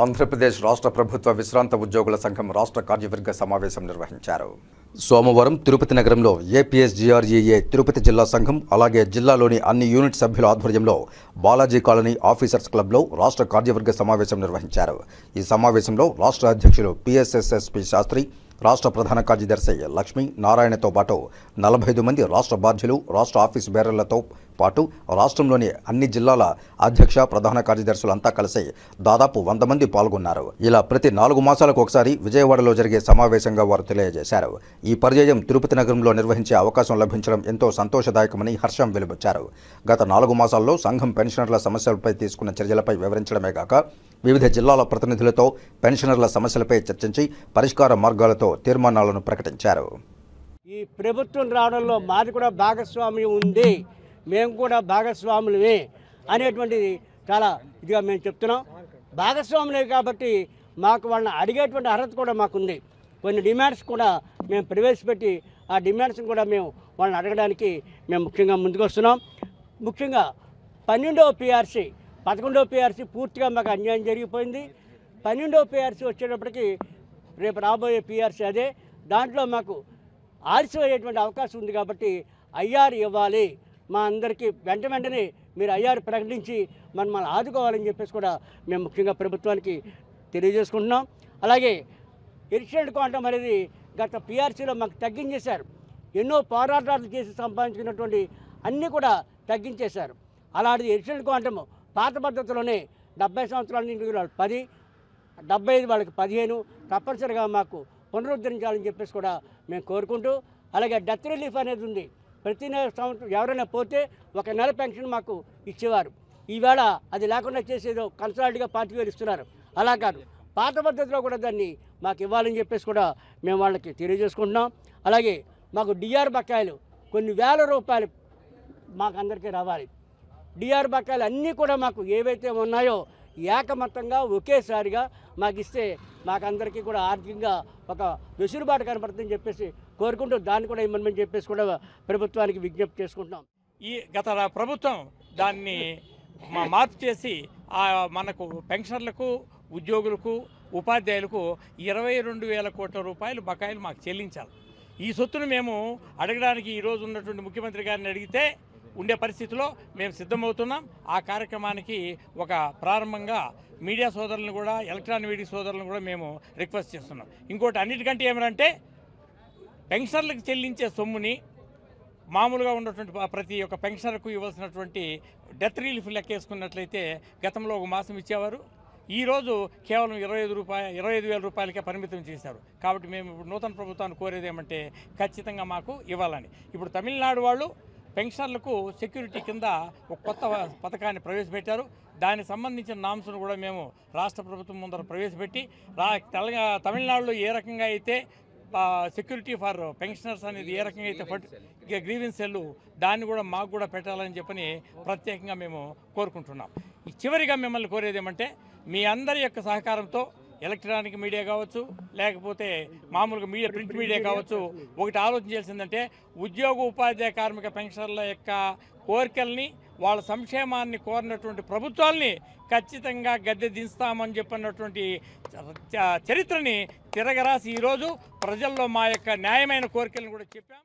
ఆంధ్రప్రదేశ్ రాష్ట్ర ప్రభుత్వ విశ్రాంత ఉద్యోగుల సంఘం రాష్ట్ర కార్యవర్గ సమావేశం నిర్వహించారు. సోమవారం తిరుపతి నగరంలో ఏపీఎస్జీఆర్ఈఏ తిరుపతి జిల్లా సంఘం అలాగే జిల్లాలోని అన్ని యూనిట్ సభ్యుల ఆధ్వర్యంలో బాలాజీ కాలనీ ఆఫీసర్స్ క్లబ్లో రాష్ట్ర కార్యవర్గ సమావేశం నిర్వహించారు. ఈ సమావేశంలో రాష్ట్ర అధ్యక్షులు పిఎస్ఎస్ఎస్పి శాస్త్రి, రాష్ట్ర ప్రధాన కార్యదర్శి లక్ష్మీ నారాయణతో పాటు 45 మంది రాష్ట్ర బాధ్యులు, రాష్ట్ర ఆఫీసు బేరర్లతో పాటు రాష్ట్రంలోని అన్ని జిల్లాల అధ్యక్ష ప్రధాన కార్యదర్శులంతా కలిసి దాదాపు 100 మంది పాల్గొన్నారు. ఇలా ప్రతి 4 మాసాలకు ఒకసారి విజయవాడలో జరిగే సమావేశంగా వారు తెలియజేశారు. ఈ పర్యాయం తిరుపతి నగరంలో నిర్వహించే అవకాశం లభించడం ఎంతో సంతోషదాయకమని హర్షం వెలుబుచ్చారు. గత 4 మాసాల్లో సంఘం పెన్షనర్ల సమస్యలపై తీసుకున్న చర్యలపై వివరించడమే కాక వివిధ జిల్లాల ప్రతినిధులతో పెన్షనర్ల సమస్యలపై చర్చించి పరిష్కార మార్గాలతో తీర్మానాలను ప్రకటించారు. ఈ ప్రభుత్వం రావడంలో మాది కూడా భాగస్వామ్యం ఉంది, మేము కూడా భాగస్వాములమే అనేటువంటిది చాలా ఇదిగా మేము చెప్తున్నాం. భాగస్వాములే కాబట్టి మాకు వాళ్ళని అడిగేటువంటి అర్హత కూడా మాకుంది. కొన్ని డిమాండ్స్ కూడా మేము ప్రవేశపెట్టి ఆ డిమాండ్స్ని కూడా మేము వాళ్ళని అడగడానికి మేము ముఖ్యంగా ముందుకు వస్తున్నాం. ముఖ్యంగా 12వ పిఆర్సీ 11వ పిఆర్సీ పూర్తిగా మాకు అన్యాయం జరిగిపోయింది. 12వ పిఆర్సీ వచ్చేటప్పటికి రేపు రాబోయే పిఆర్సీ అదే, దాంట్లో మాకు ఆలస్యం అయ్యేటువంటి అవకాశం ఉంది. కాబట్టి ఐఆర్ ఇవ్వాలి, మా అందరికీ వెంటనే మీరు ఐఆర్ ప్రకటించి మనల్ని ఆదుకోవాలని చెప్పేసి కూడా మేము ముఖ్యంగా ప్రభుత్వానికి తెలియజేసుకుంటున్నాం. అలాగే ఎడిషనల్ క్వాంటమ్ అనేది గత పిఆర్సీలో మాకు తగ్గించేశారు. ఎన్నో పోరాటాలు చేసి సంపాదించుకున్నటువంటి అన్నీ కూడా తగ్గించేశారు. అలాంటిది ఎడిషనల్ క్వాంటమ్ పాత పద్ధతిలోనే 70 సంవత్సరాల నుండి 10, 75 వాళ్ళకి 15 తప్పనిసరిగా మాకు పునరుద్ధరించాలని చెప్పేసి కూడా మేము కోరుకుంటూ, అలాగే డెత్ రిలీఫ్ అనేది ఉంది. ప్రతి సంవత్సరం ఎవరైనా పోతే 1 నెల పెన్షన్ మాకు ఇచ్చేవారు. ఈవేళ అది లేకుండా చేసేదో కన్సల్ట్గా 40,000 ఇస్తున్నారు. అలా కాదు, పాత పద్ధతిలో కూడా దాన్ని మాకు ఇవ్వాలని చెప్పేసి కూడా మేము వాళ్ళకి తెలియజేసుకుంటున్నాం. అలాగే మాకు డిఆర్ బకాయిలు కొన్ని వేల రూపాయలు మాకు అందరికీ రావాలి. డిఆర్ బకాయిలు అన్నీ కూడా మాకు ఏవైతే ఉన్నాయో ఏకమత్తంగా ఒకేసారిగా మాకు ఇస్తే మాకందరికీ కూడా ఆర్థికంగా ఒక వెసులుబాటు కనపడుతుందని చెప్పేసి కోరుకుంటూ దాన్ని కూడా ఇమ్మని చెప్పేసి కూడా ప్రభుత్వానికి విజ్ఞప్తి చేసుకుంటున్నాం. ఈ గత ప్రభుత్వం దాన్ని మార్పు చేసి మనకు పెన్షన్లకు, ఉద్యోగులకు, ఉపాధ్యాయులకు 22,000 కోట్ల రూపాయలు బకాయిలు మాకు చెల్లించాలి. ఈ సొత్తును మేము అడగడానికి ఈరోజు ఉన్నటువంటి ముఖ్యమంత్రి గారిని అడిగితే ఉండే పరిస్థితిలో మేము సిద్ధమవుతున్నాం. ఆ కార్యక్రమానికి ఒక ప్రారంభంగా మీడియా సోదరులను కూడా, ఎలక్ట్రానిక్ మీడియా సోదరులను కూడా మేము రిక్వెస్ట్ చేస్తున్నాం. ఇంకోటి అన్నిటికంటే ఏమంటే పెన్షన్లకు చెల్లించే సొమ్ముని మామూలుగా ఉన్నటువంటి ప్రతి ఒక్క పెన్షనర్కు ఇవ్వాల్సినటువంటి డెత్ రిలీఫ్ లెక్కేసుకున్నట్లయితే గతంలో 1 మాసం ఇచ్చేవారు. ఈరోజు కేవలం 25,000 రూపాయలకే పరిమితం చేశారు. కాబట్టి మేము ఇప్పుడు నూతన ప్రభుత్వాన్ని కోరేది ఏమంటే ఖచ్చితంగా మాకు ఇవ్వాలని. ఇప్పుడు తమిళనాడు వాళ్ళు పెన్షన్లకు సెక్యూరిటీ కింద ఒక కొత్త పథకాన్ని ప్రవేశపెట్టారు. దానికి సంబంధించిన నామ్స్ను కూడా మేము రాష్ట్ర ప్రభుత్వం ముందర ప్రవేశపెట్టి తమిళనాడులో ఏ రకంగా అయితే సెక్యూరిటీ ఫర్ పెన్షనర్స్ అనేది ఏ రకంగా అయితే గ్రీవెన్స్ సెల్ దాన్ని కూడా మాకు కూడా పెట్టాలని చెప్పని ప్రత్యేకంగా మేము కోరుకుంటున్నాం. చివరిగా మిమ్మల్ని కోరేది ఏమంటే మీ అందరి యొక్క సహకారంతో ఎలక్ట్రానిక్ మీడియా కావచ్చు, లేకపోతే మామూలుగా మీడియా ప్రింట్ మీడియా కావచ్చు, ఒకటి ఆలోచించాల్సిందంటే ఉద్యోగ ఉపాధ్యాయ కార్మిక పెన్షనర్ల యొక్క కోరికల్ని, వాళ్ళ సంక్షేమాన్ని కోరినటువంటి ప్రభుత్వాల్ని ఖచ్చితంగా గద్దె దించుతామని చెప్పినటువంటి చరిత్రని తిరగరాసి ఈరోజు ప్రజల్లో మా యొక్క న్యాయమైన కోరికలను కూడా చెప్పాం.